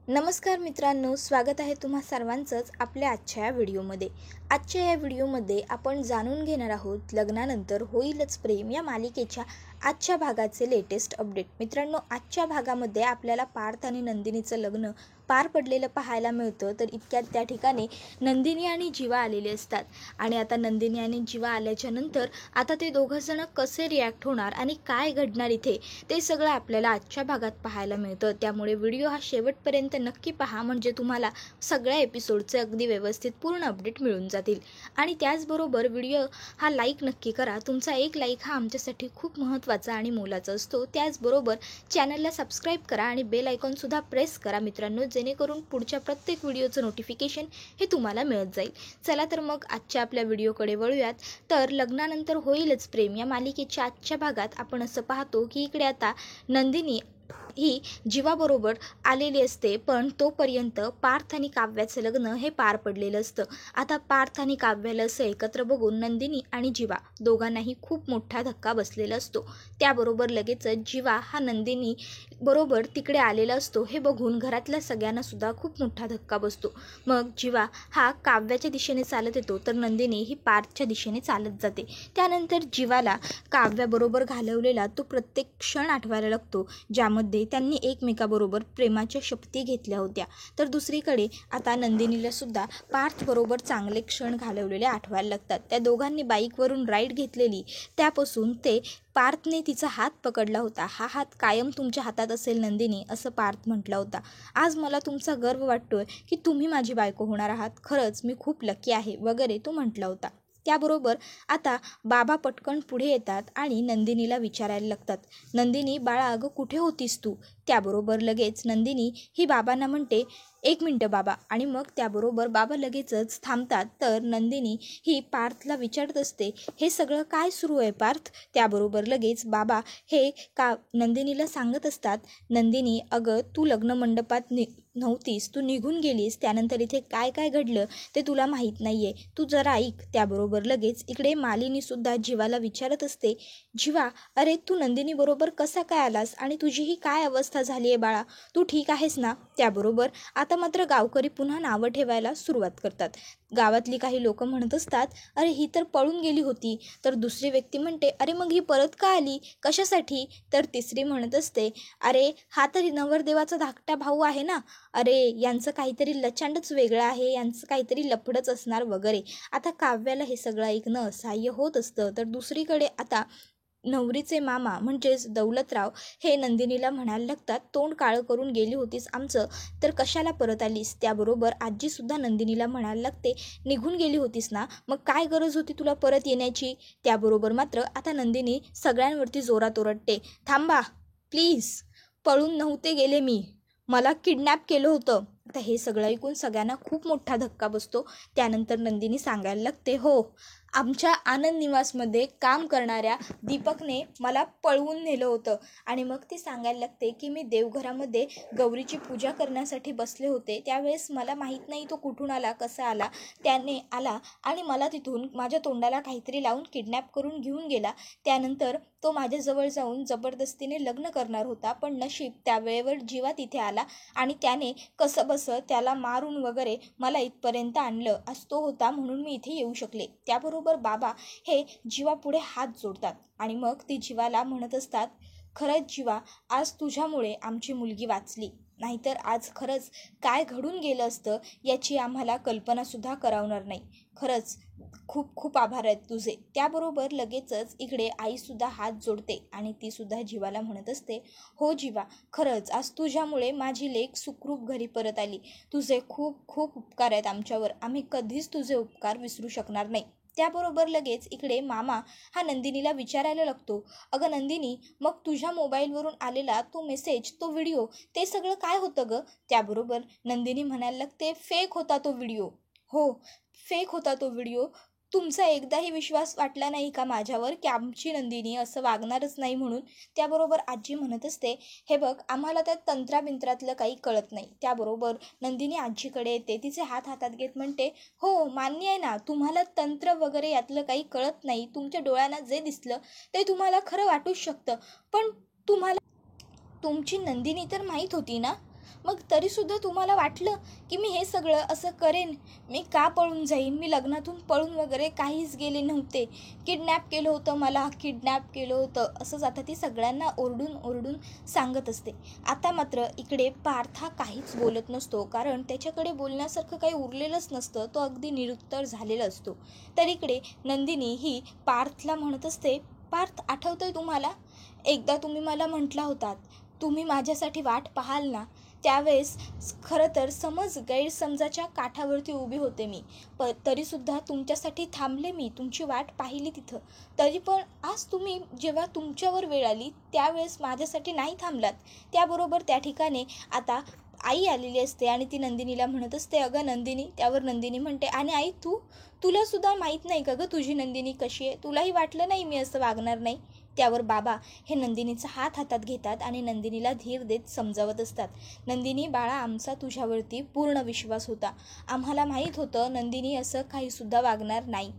नमस्कार मित्रांनो, स्वागत आहे तुम्हा सर्वांचंच आपल्या आजच्या या व्हिडिओमध्ये. आजच्या या व्हिडिओमध्ये आपण जाणून घेणार आहोत लग्नानंतर होईलच प्रेम या मालिकेच्या आजच्या भागाचे लेटेस्ट अपडेट. मित्रांनो, आजच्या भागामध्ये आपल्याला पार्थ आणि नंदिनीचं लग्न पार पडलेलं पाहायला मिळतं. तर इतक्यात त्या ठिकाणी नंदिनी आणि जीवा आलेले असतात आणि आता नंदिनी आणि जीवा आल्याच्या नंतर आता ते दोघंजण कसे रिॲक्ट होणार आणि काय घडणार इथे ते सगळं आपल्याला आजच्या भागात पाहायला मिळतं. त्यामुळे व्हिडिओ हा शेवटपर्यंत नक्की पहा, म्हणजे तुम्हाला सगळ्या एपिसोडचे अगदी व्यवस्थित पूर्ण अपडेट मिळून जातील. आणि त्याचबरोबर व्हिडिओ हा लाईक नक्की करा. तुमचा एक लाईक हा आमच्यासाठी खूप महत्त्वाचा आणि मोलाचा असतो. त्याचबरोबर चॅनलला सबस्क्राईब करा आणि बेल आयकॉनसुद्धा प्रेस करा मित्रांनो, जेणेकरून पुढच्या प्रत्येक व्हिडिओचं नोटिफिकेशन हे तुम्हाला मिळत जाईल. चला तर मग आजच्या आपल्या व्हिडिओकडे वळूयात. तर लग्नानंतर होईलच प्रेम या मालिकेच्या आजच्या भागात आपण असं पाहतो की इकडे आता नंदिनी ही जीवाबरोबर आलेली असते, पण तोपर्यंत पार्थ आणि काव्याचं लग्न हे पार पडलेलं असतं. आता पार्थ आणि काव्याला असं एकत्र बघून नंदिनी आणि जीवा दोघांनाही खूप मोठा धक्का बसलेला असतो. त्याबरोबर लगेचच जीवा हा नंदिनी बरोबर तिकडे आलेला असतो हे बघून घरातल्या सगळ्यांना सुद्धा खूप मोठा धक्का बसतो. मग जीवा हा काव्याच्या दिशेने चालत येतो, तर नंदिनी ही पार्थच्या दिशेने चालत जाते. त्यानंतर जीवाला काव्याबरोबर घालवलेला तो प्रत्येक क्षण आठवायला लागतो, ज्यामध्ये त्यांनी एकमेकाबरोबर प्रेमाच्या शपथी घेतल्या होत्या. तर दुसरीकडे आता नंदिनीला सुद्धा पार्थबरोबर चांगले क्षण घालवलेले आठवायला लागतात. त्या दोघांनी बाईकवरून राईड घेतलेली, त्यापासून ते पार्थने तिचा हात पकडला होता. हा हात कायम तुमच्या हातात असेल नंदिनी, असं पार्थ म्हटला होता. आज मला तुमचा गर्व वाटतोय की तुम्ही माझी बायको होणार आहात. खरंच मी खूप लकी आहे वगैरे तो म्हटला होता. त्याबरोबर आता बाबा पटकन पुढे येतात आणि नंदिनीला विचारायला लागतात, नंदिनी बाळा, अगं कुठे होतीस तू? त्याबरोबर लगेच नंदिनी ही बाबांना म्हणते, एक मिनटं बाबा. आणि मग त्याबरोबर बाबा लगेचच थांबतात. तर नंदिनी ही पार्थला विचारत असते, हे सगळं काय सुरू आहे पार्थ? त्याबरोबर लगेच बाबा हे नंदिनीला सांगत असतात, नंदिनी अगं तू लग्न मंडपात नव्हतीस, तू निघून गेलीस. त्यानंतर इथे काय काय घडलं ते तुला माहीत नाही आहे, तू जरा ऐक. त्याबरोबर लगेच इकडे मालिनीसुद्धा जीवाला विचारत असते, जीवा अरे तू नंदिनी बरोबर कसा काय आलास आणि तुझी ही काय अवस्था झाली आहे बाळा, तू ठीक आहेस ना? त्याबरोबर आता मात्र गावकरी पुन्हा नावं ठेवायला सुरुवात करतात. गावातली काही लोक म्हणत असतात, अरे ही तर पळून गेली होती. तर दुसरी व्यक्ती म्हणते, अरे मग ही परत का आली, कशासाठी? तर तिसरी म्हणत असते, अरे हा तरी नवरदेवाचा धाकटा भाऊ आहे ना, अरे यांचं काहीतरी लचांडच वेगळं आहे, यांचं काहीतरी लफडच असणार वगैरे. आता काव्याला हे सगळं ऐकणं असह्य होत असतं. तर दुसरीकडे आता नवरीचे मामा म्हणजेच दौलतराव हे नंदिनीला म्हणायला लागतात, तोंड काळं करून गेली होतीस आमचं, तर कशाला परत आलीस? त्याबरोबर आजीसुद्धा नंदिनीला म्हणायला लागते, निघून गेली होतीस ना, मग काय गरज होती तुला परत येण्याची? त्याबरोबर मात्र आता नंदिनी सगळ्यांवरती जोरात ओरडते, थांबा प्लीज, पळून नव्हते गेले मी, मला किडनॅप केलं होतं. आता हे सगळं ऐकून सगळ्यांना खूप मोठा धक्का बसतो. त्यानंतर नंदिनी सांगायला लागते, हो, आमच्या आनंद निवासमध्ये काम करणाऱ्या दीपकने मला पळवून नेलं होतं. आणि मग ती सांगायला लागते की मी देवघरामध्ये गौरीची पूजा करण्यासाठी बसले होते, त्यावेळेस मला माहीत नाही तो कुठून आला, कसा आला, त्याने आला आणि मला तिथून माझ्या तोंडाला काहीतरी लावून किडनॅप करून घेऊन गेला. त्यानंतर तो माझ्याजवळ जाऊन जबरदस्तीने लग्न करणार होता, पण नशीब त्या वेळेवर जीवा तिथे आला आणि त्याने कसं बसं त्याला मारून वगैरे मला इथपर्यंत आणलं. असतो होता म्हणून मी इथे येऊ शकले. त्याबरोबर बाबा हे जीवापुढे हात जोडतात आणि मग ती जीवाला म्हणत असतात, खरंच जीवा, आज तुझ्यामुळे आमची मुलगी वाचली, नाहीतर आज खरंच काय घडून गेलं असतं याची आम्हाला कल्पनासुद्धा करावणार नाही. खरंच खूप खूप आभार आहेत तुझे. त्याबरोबर लगेचच इकडे आईसुद्धा हात जोडते आणि तीसुद्धा जीवाला म्हणत असते, हो जीवा, खरंच आज तुझ्यामुळे माझी लेक सुखरूप घरी परत आली. तुझे खूप खूप उपकार आहेत आमच्यावर, आम्ही कधीच तुझे उपकार विसरू शकणार नाही. त्याबरोबर लगेच इकडे मामा हा नंदिनीला विचारायला लागतो, अगं नंदिनी, मग तुझ्या मोबाईलवरून आलेला तो मेसेज, तो व्हिडिओ, ते सगळं काय होतं गं? त्याबरोबर नंदिनी म्हणायला लागते, फेक होता तो व्हिडिओ. हो, फेक होता तो व्हिडिओ. तुमचा एकदाही विश्वास वाटला नाही का माझ्यावर की आमची नंदिनी असं वागणारच नाही म्हणून? त्याबरोबर आजी म्हणत असते, हे बघ, आम्हाला त्या तंत्राबिंत्रातलं काही कळत नाही. त्याबरोबर नंदिनी आजीकडे येते, तिचे हात हातात घेत म्हणते, हो मान्य आहे ना, तुम्हाला तंत्र वगैरे यातलं काही कळत नाही, तुमच्या डोळ्यांना जे दिसलं ते तुम्हाला खरं वाटूच शकतं, पण तुम्हाला तुमची नंदिनी तर माहीत होती ना? मग तरीसुद्धा तुम्हाला वाटलं की मी हे सगळं असं करेन? मी का पळून जाईन? मी लग्नातून पळून वगैरे काहीच गेले नव्हते. किडनॅप केलं होतं मला, किडनॅप केलं होतं, असंच आता ती सगळ्यांना ओरडून ओरडून सांगत असते. आता मात्र इकडे पार्थ हा काहीच बोलत नसतो, कारण त्याच्याकडे बोलण्यासारखं काही उरलेलंच नसतं. तो अगदी निरुत्तर झालेला असतो. तर इकडे नंदिनी ही पार्थला म्हणत असते, पार्थ, आठवतंय तुम्हाला? एकदा तुम्ही मला म्हटला होतात, तुम्ही माझ्यासाठी वाट पाहाल ना? त्यावेळेस खरं तर गैरसमजाच्या काठावरती उभी होते मी, तरीसुद्धा तुमच्यासाठी थांबले मी, तुमची वाट पाहिली तिथं. तरी पण आज तुम्ही जेव्हा तुमच्यावर वेळ आली त्यावेळेस माझ्यासाठी नाही थांबलात. त्याबरोबर त्या ठिकाणी आता आई आलेली असते आणि ती नंदिनीला म्हणत असते, अगं नंदिनी. त्यावर नंदिनी म्हणते, आणि आई तुलासुद्धा माहीत नाही का गं तुझी नंदिनी कशी आहे? तुलाही वाटलं नाही मी असं वागणार नाही? त्यावर बाबा हे नंदिनीचा हात हातात घेतात आणि नंदिनीला धीर देत समजावत असतात, नंदिनी बाळा, आमचा तुझ्यावरती पूर्ण विश्वास होता. आम्हाला माहीत होतं नंदिनी असं काहीसुद्धा वागणार नाही,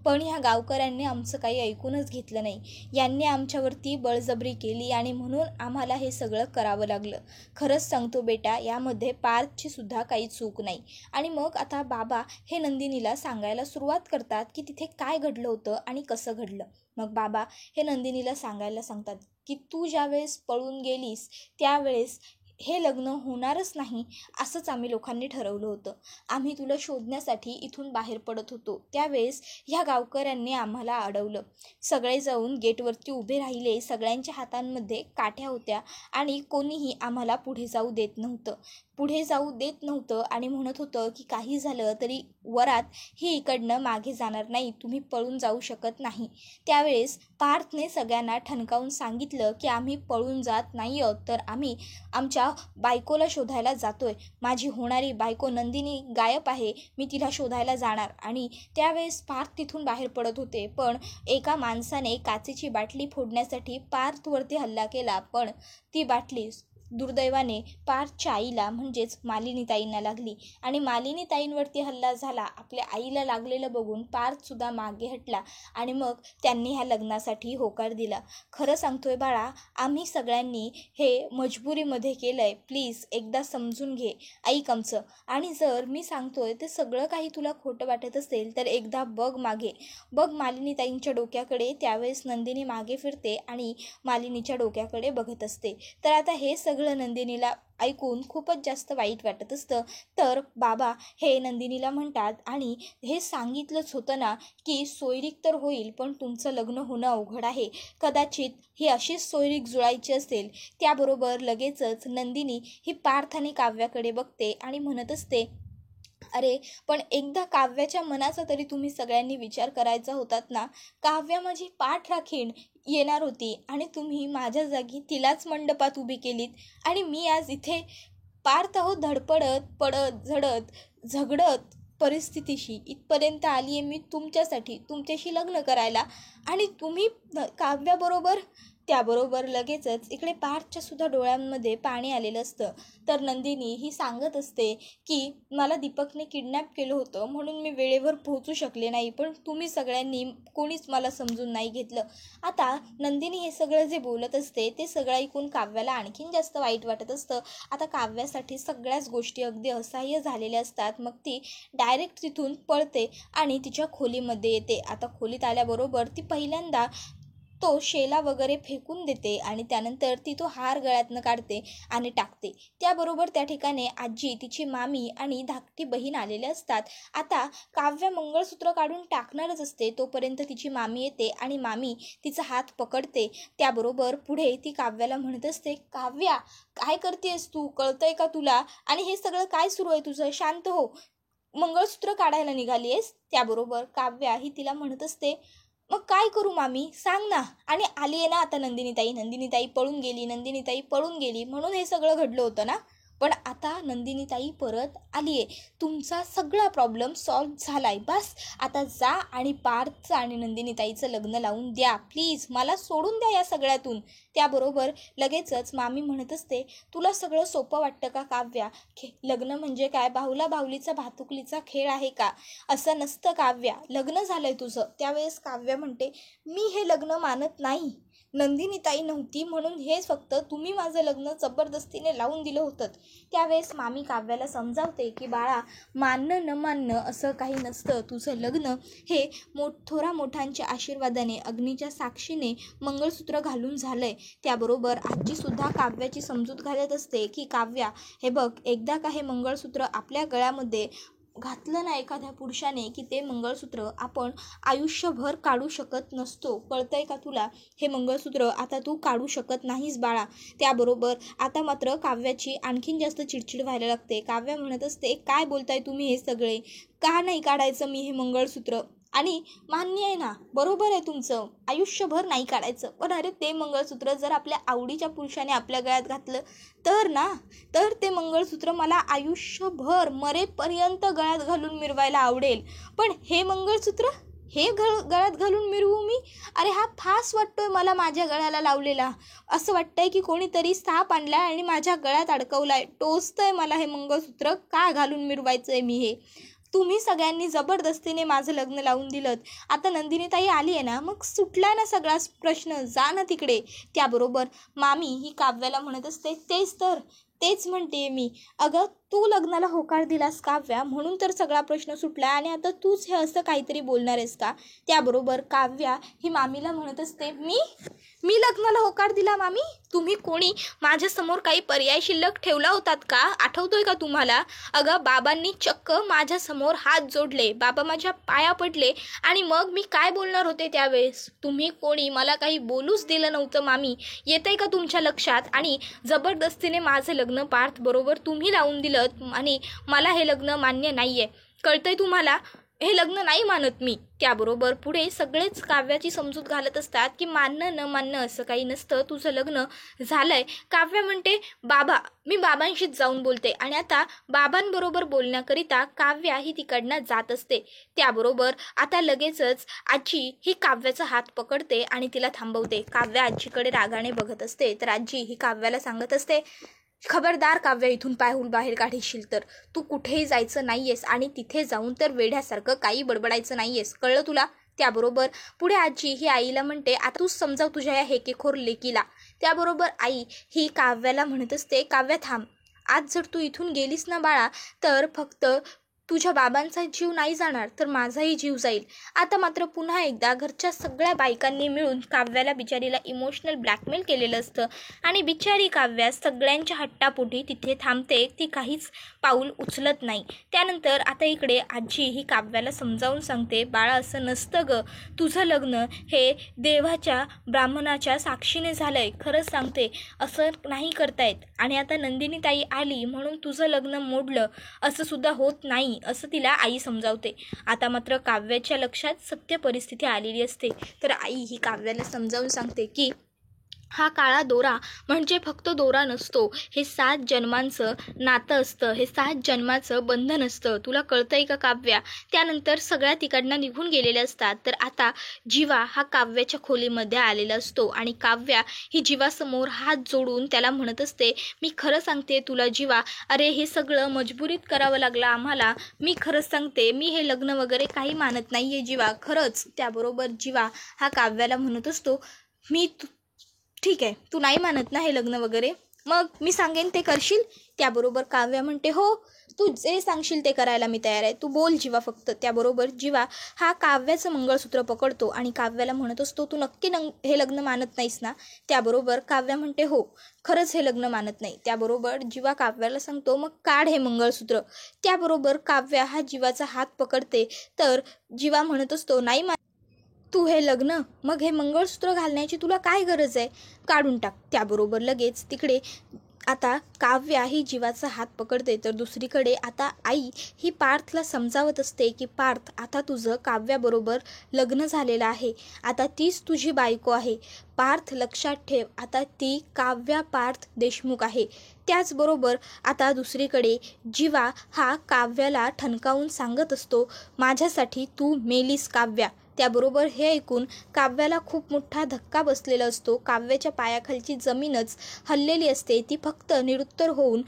पण ह्या गावकऱ्यांनी आमचं काही ऐकूनच घेतलं नाही. यांनी आमच्यावरती बळजबरी केली आणि म्हणून आम्हाला हे सगळं करावं लागलं. खरंच सांगतो बेटा, यामध्ये पार्थची सुद्धा काही चूक नाही. आणि मग आता बाबा हे नंदिनीला सांगायला सुरुवात करतात की तिथे काय घडलं होतं आणि कसं घडलं. मग बाबा हे नंदिनीला सांगायला सांगतात की तू ज्यावेळेस पळून गेलीस त्यावेळेस हे लग्न होणारच नाही, असंच आम्ही लोकांनी ठरवलं होतं. आम्ही तुला शोधण्यासाठी इथून बाहेर पडत होतो, त्यावेळेस ह्या गावकऱ्यांनी आम्हाला अडवलं. सगळे जाऊन गेटवरती उभे राहिले, सगळ्यांच्या हातांमध्ये काठ्या होत्या आणि कोणीही आम्हाला पुढे जाऊ देत नव्हतं आणि म्हणत होतं की काही झालं तरी वरात ही इकडनं मागे जाणार नाही, तुम्ही पळून जाऊ शकत नाही. त्यावेळेस पार्थने सगळ्यांना ठणकावून सांगितलं की आम्ही पळून जात नाही आहोत, तर आम्ही आमच्या बायकोला शोधायला जातोय. माझी होणारी बायको नंदिनी गायब आहे, मी तिला शोधायला जाणार. आणि त्यावेळेस पार्थ तिथून बाहेर पडत होते, पण एका माणसाने काचेची बाटली फोडण्यासाठी पार्थवरती हल्ला केला, पण ती बाटली दुर्दैवाने पार्थच्या आईला म्हणजेच मालिनीताईंना लागली आणि मालिनीताईंवरती हल्ला झाला. आपल्या आईला लागलेलं बघून पार्थसुद्धा मागे हटला आणि मग त्यांनी ह्या लग्नासाठी होकार दिला. खरं सांगतोय बाळा, आम्ही सगळ्यांनी हे मजबुरीमध्ये केलं आहे, प्लीज एकदा समजून घे, ऐक आमचं. आणि जर मी सांगतोय ते सगळं काही तुला खोटं वाटत असेल तर एकदा बघ मागे, बघ मालिनीताईंच्या डोक्याकडे. त्यावेळेस नंदिनी मागे फिरते आणि मालिनीच्या डोक्याकडे बघत असते. तर आता हे सगळं नंदिनीला ऐकून खूपच जास्त वाईट वाटत असतं. तर बाबा हे नंदिनीला म्हणतात, आणि हे सांगितलंच होतं ना की सोयरीक तर होईल, पण तुमचं लग्न होणं अवघड आहे. कदाचित ही अशीच सोयरीक जुळायची असेल. त्याबरोबर लगेचच नंदिनी ही पार्थ आणि काव्याकडे बघते आणि म्हणत असते, अरे पण एकदा काव्याच्या मनाचा तरी तुम्ही सगळ्यांनी विचार करायचा होतात ना. काव्या माझी पाठ राखीण येणार होती आणि तुम्ही माझ्या जागी तिलाच मंडपात उभी केलीत आणि मी आज इथे पार्थ आहो धडपडत पडत झडत झगडत परिस्थितीशी इथपर्यंत आली आहे मी तुमच्यासाठी, तुमच्याशी लग्न करायला, आणि तुम्ही काव्याबरोबर. त्याबरोबर लगेचच इकडे पार्थच्या सुद्धा डोळ्यांमध्ये पाणी आलेलं असतं. तर नंदिनी ही सांगत असते की मला दीपकने किडनॅप केलं होतं म्हणून मी वेळेवर पोहोचू शकले नाही, पण तुम्ही सगळ्यांनी कोणीच मला समजून नाही घेतलं. आता नंदिनी हे सगळं जे बोलत असते ते सगळं ऐकून काव्याला आणखीन जास्त वाईट वाटत असतं. आता काव्यासाठी सगळ्याच गोष्टी अगदी असह्य झालेल्या असतात. मग ती डायरेक्ट तिथून पळते आणि तिच्या खोलीमध्ये येते. आता खोलीत आल्याबरोबर ती पहिल्यांदा तो शेला वगैरे फेकून देते आणि त्यानंतर ती तो हार गळ्यातनं काढते आणि टाकते. त्याबरोबर त्या ठिकाणी आजी, तिची मामी आणि धाकटी बहीण आलेले असतात. आता काव्य मंगळसूत्र काढून टाकणारच असते, तोपर्यंत तिची मामी येते आणि मामी तिचा हात पकडते. त्याबरोबर पुढे ती काव्याला म्हणत असते, काव्या काय करतेस तू, कळतंय का तुला? आणि हे सगळं काय सुरू आहे तुझं? शांत हो, मंगळसूत्र काढायला निघाली आहेस? त्याबरोबर काव्या ही तिला म्हणत असते, मग काय करू मामी, सांग ना. आणि आली आहे ना आता नंदिनीताई पळून गेली म्हणून हे सगळं घडलं होतं ना. पण आता नंदिनीताई परत आली आहे, तुमचा सगळा प्रॉब्लेम सॉल्व्ह झाला आहे. बस आता जा आणि पार्थचं आणि नंदिनीताईचं लग्न लावून द्या, प्लीज मला सोडून द्या या सगळ्यातून. त्याबरोबर लगेचच मामी म्हणत असते, तुला सगळं सोपं वाटतं का काव्या? लग्न म्हणजे काय बाहुला बाहुलीचा भातुकलीचा खेळ आहे का? असं नसतं काव्या, लग्न झालंय तुझं. त्यावेळेस काव्या म्हणते, मी हे लग्न मानत नाही, नंदिनी ताई नव्हती म्हणून हे फक्त तुम्ही माझं लग्न जबरदस्तीने लावून दिलं होतं. त्यावेळेस मामी काव्याला समजावते की बाळा, मानणं न मानणं असं काही नसतं. तुझं लग्न हे थोरा मोठ्यांच्या आशीर्वादाने अग्नीच्या साक्षीने मंगळसूत्र घालून झालंय. त्याबरोबर आजीसुद्धा काव्याची समजूत घालत असते की काव्या, हे बघ, एकदा का हे मंगळसूत्र आपल्या गळ्यामध्ये घातलं ना एखाद्या पुरुषाने की ते मंगळसूत्र आपण आयुष्यभर काढू शकत नसतो. कळतंय का तुला? हे मंगळसूत्र आता तू काढू शकत नाहीस बाळा. त्याबरोबर आता मात्र काव्याची आणखीन जास्त चिडचिड व्हायला लागते. काव्या म्हणत असते, काय बोलताय तुम्ही हे सगळे? का नाही काढायचं मी हे मंगळसूत्र? आणि मान्य आहे ना, बरोबर आहे तुमचं, आयुष्यभर नाही काढायचं. पण अरे ते मंगळसूत्र जर आपल्या आवडीच्या पुरुषाने आपल्या गळ्यात घातलं तर ते मंगळसूत्र मला आयुष्यभर मरेपर्यंत गळ्यात घालून मिरवायला आवडेल. पण हे मंगळसूत्र गळ्यात घालून मिरवू मी? अरे हा फास वाटतोय मला माझ्या गळ्याला लावलेला. असं वाटतंय की कोणीतरी साप आणलाय आणि माझ्या गळ्यात अडकवलाय. टोचतंय मला हे मंगळसूत्र. का घालून मिरवायचंय मी हे? तुम्ही सगळ्यांनी जबरदस्तीने माझं लग्न लावून दिलं. आता नंदिनीताई आली आहे ना, मग सुटला ना सगळा प्रश्न, जा ना तिकडे. त्याबरोबर मामी ही काव्याला म्हणत असते, तेच म्हणते मी. अगं, तू लग्नाला होकार दिलास काव्या, म्हणून तर सगळा प्रश्न सुटला आणि आता तूच हे असं काहीतरी बोलणार आहेस का? त्याबरोबर काव्या ही मामीला म्हणत असते, मी लग्नाला होकार दिला मामी? तुम्ही कोणी माझ्यासमोर काही पर्याय शिल्लक ठेवला होतात का? आठवतोय का तुम्हाला? अगं, बाबांनी चक्क माझ्यासमोर हात जोडले, बाबा माझ्या पाया पडले आणि मग मी काय बोलणार होते त्यावेळेस? तुम्ही कोणी मला काही बोलूच दिलं नव्हतं मामी. येतंय का तुमच्या लक्षात? आणि जबरदस्तीने माझं लग्न पार्थ बरोबर तुम्ही लावून दिलं आणि मला हे लग्न मान्य नाहीये. कळतंय तुम्हाला? हे लग्न नाही मानत मी. त्याबरोबर पुढे सगळेच काव्याची समजूत घालत असतात की मानणं न मानणं असं काही नसतं, तुझं लग्न झालंय. काव्या म्हणते, मी बाबांशीच जाऊन बोलते. आणि आता बाबांबरोबर बोलण्याकरिता काव्या ही तिकडनं जात असते. त्याबरोबर आता लगेचच आजी ही काव्याचा हात पकडते आणि तिला थांबवते. काव्या आजीकडे रागाने बघत असते. तर आजी ही काव्याला सांगत असते, खबरदार काव्या, इथून पाय बाहेर काढीशील तर तू कुठेही जायचं नाहीयेस आणि तिथे जाऊन तर वेड्यासारखं काही बडबडायचं नाहीयेस, कळलं तुला? त्याबरोबर पुढे आजी ही आईला म्हणते, आता तूच समजाव तुझ्या या हेकेखोर लेकीला. त्याबरोबर आई ही काव्याला म्हणत असते, काव्या थांब, आज जर तू इथून गेलीस ना बाळा, तर फक्त तुझ्या बाबांचा जीव नाही जाणार तर माझाही जीव जाईल. आता मात्र पुन्हा एकदा घरच्या सगळ्या बायकांनी मिळून काव्याला बिचारीला इमोशनल ब्लॅकमेल केलेलं असतं आणि बिचारी काव्या सगळ्यांच्या हट्टापोटी तिथे थांबते. ती काहीच पाऊल उचलत नाही. त्यानंतर आता इकडे आजी ही काव्याला समजावून सांगते, बाळा असं नसतं ग, तुझं लग्न हे देवाच्या ब्राह्मणाच्या साक्षीने झालंय. खरंच सांगते, असं नाही करतायत. आणि आता नंदिनी ताई आली म्हणून तुझं लग्न मोडलं असं सुद्धा होत नाही, असं तिला आई समजावते. आता मात्र काव्याच्या लक्षात सत्य परिस्थिती आलेली असते. तर आई ही काव्याला समजावून सांगते की हा काळा दोरा म्हणजे फक्त दोरा नसतो, हे 7 जन्मांचं नातं असतं, हे 7 जन्माचं बंधन असतं. तुला कळतंय का काव्या? त्यानंतर सगळ्या तिकडनं निघून गेलेले असतात. तर आता जीवा हा काव्याच्या खोलीमध्ये आलेला असतो आणि काव्या ही जीवासमोर हात जोडून त्याला म्हणत असते, मी खरं सांगते तुला जीवा, अरे हे सगळं मजबुरीत करावं लागलं आम्हाला. मी खरंच सांगते, मी हे लग्न वगैरे काही मानत नाही आहे जीवा, खरंच. त्याबरोबर जीवा हा काव्याला म्हणत असतो, ठीक आहे, तू नाही मानत ना हे लग्न वगैरे, मग मी सांगेन ते करशील? त्याबरोबर काव्या म्हणते, हो, तू जे सांगशील ते करायला मी तयार आहे, तू बोल जीवा फक्त. त्याबरोबर जीवा हा काव्याचं मंगळसूत्र पकडतो आणि काव्याला म्हणत असतो, तू नक्की हे लग्न मानत नाहीस ना? त्याबरोबर काव्या म्हणते, हो, खरंच हे लग्न मानत नाही. त्याबरोबर जीवा काव्याला सांगतो, मग काढ हे मंगळसूत्र. त्याबरोबर काव्या हा जीवाचा हात पकडते. तर जीवा म्हणत असतो, नाही तू हे लग्न, मग हे मंगळसूत्र घालण्याची तुला काय गरज आहे? काढून टाक. त्याबरोबर लगेच तिकडे आता काव्या ही जीवाचा हात पकडते. तर दुसरीकडे आता आई ही पार्थला समजावत असते की पार्थ, आता तुझं काव्याबरोबर लग्न झालेलं आहे, आता तीच तुझी बायको आहे. पार्थ लक्षात ठेव, आता ती काव्या पार्थ देशमुख आहे. त्याचबरोबर आता दुसरीकडे जीवा हा काव्याला ठणकावून सांगत असतो, माझ्यासाठी तू मेलीस काव्या. त्याबरोबर हे ऐकून काव्याला खूप मोठा धक्का बसलेला असतो. काव्याच्या पायाखालची जमीनच हललेली असते. ती फक्त निरुत्तर होऊन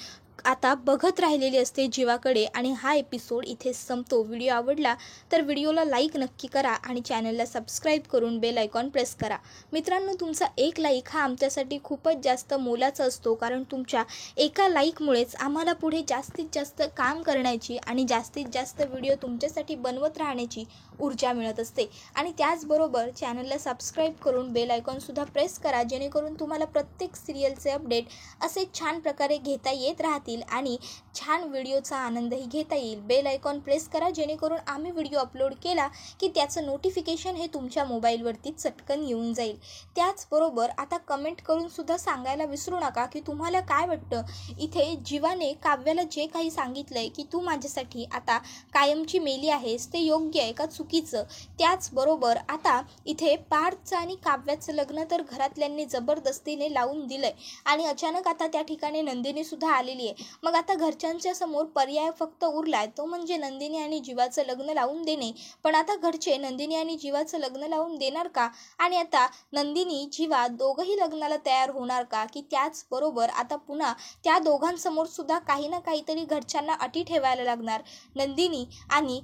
आता बघत राहिलेली असते जीवाकडे आणि हा एपिसोड इथे संपतो. व्हिडिओ आवडला तर व्हिडिओला लाईक नक्की करा आणि चॅनलला सबस्क्राईब करून बेल आयकॉन प्रेस करा. मित्रांनो, तुमचा एक लाईक हा आमच्यासाठी खूपच जास्त मोलाचा असतो, कारण तुमच्या एका लाईकमुळेच आम्हाला पुढे जास्तीत जास्त काम करण्याची आणि जास्तीत जास्त व्हिडिओ तुमच्यासाठी बनवत राहण्याची ऊर्जा मिळत असते. आणि त्याचबरोबर चॅनलला सबस्क्राईब करून बेल आयकॉनसुद्धा प्रेस करा, जेणेकरून तुम्हाला प्रत्येक सिरियलचे अपडेट असे छान प्रकारे घेता येत राहतील आणि छान व्हिडिओचा आनंदही घेता येईल. बेल आयकॉन प्रेस करा, जेणेकरून आम्ही व्हिडिओ अपलोड केला की त्याचं नोटिफिकेशन हे तुमच्या मोबाईलवरती चटकन येऊन जाईल. त्याचबरोबर आता कमेंट करून सुद्धा सांगायला विसरू नका की तुम्हाला काय वाटतं, इथे जीवाने काव्याला जे काही सांगितलंय की तू माझ्यासाठी आता कायमची मेली आहेस, ते योग्य आहे का चुकीचं. त्याचबरोबर आता इथे पार्थचं आणि काव्याचं लग्न तर घरातल्यांनी जबरदस्तीने लावून दिलंय आणि अचानक आता त्या ठिकाणी नंदिनी सुद्धा आलेली आहे. मग आता घरच्यांच्या समोर पर्याय फक्त उरलाय, तो म्हणजे नंदिनी आणि जीवाचं लग्न लावून देणे. पण आता घरचे नंदिनी आणि जीवाचं लग्न लावून देणार का? आणि आता नंदिनी जीवा दोघंही लग्नाला तयार होणार का? की त्याचबरोबर आता पुन्हा त्या दोघांसमोर सुद्धा काही ना काहीतरी घरच्यांना अटी ठेवायला लागणार. नंदिनी आणि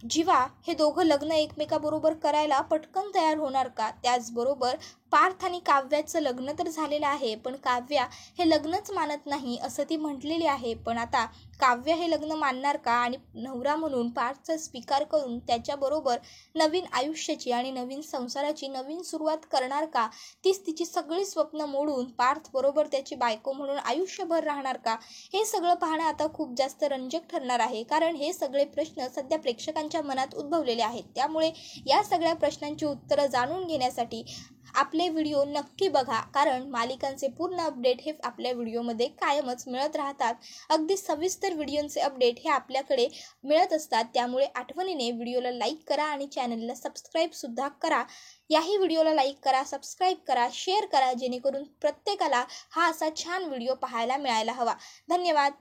जीवा हे दोघं लग्न एकमेकाबरोबर करायला पटकन तयार होणार का? त्याचबरोबर पार्थ आणि काव्याचं लग्न तर झालेलं आहे, पण काव्या हे लग्नच मानत नाही असं ती म्हटलेली आहे. पण आता काव्य हे लग्न मानणार का आणि नवरा म्हणून पार्थचा स्वीकार करून त्याच्याबरोबर नवीन आयुष्याची आणि नवीन संसाराची नवीन सुरुवात करणार का? तीच तिची सगळी स्वप्न मोडून पार्थ बरोबर त्याची बायको म्हणून आयुष्यभर राहणार का? हे सगळं पाहणं आता खूप जास्त रंजक ठरणार आहे, कारण हे सगळे प्रश्न सध्या प्रेक्षकांच्या मनात उद्भवलेले आहेत. त्यामुळे या सगळ्या प्रश्नांची उत्तरं जाणून घेण्यासाठी आपले व्हिडिओ नक्की बघा, कारण मालिकांचे पूर्ण अपडेट हे आपल्या व्हिडिओमध्ये कायमच मिळत राहतात. अगदी सविस्तर व्हिडिओचे अपडेट हे आपल्याकडे मिळत असतात. त्यामुळे आठवणीने व्हिडिओला लाईक करा आणि चॅनलला सबस्क्राईबसुद्धा करा. याही व्हिडिओला लाईक करा, सबस्क्राईब करा, शेअर करा, जेणेकरून प्रत्येकाला हा असा छान व्हिडिओ पाहायला मिळायला हवा. धन्यवाद.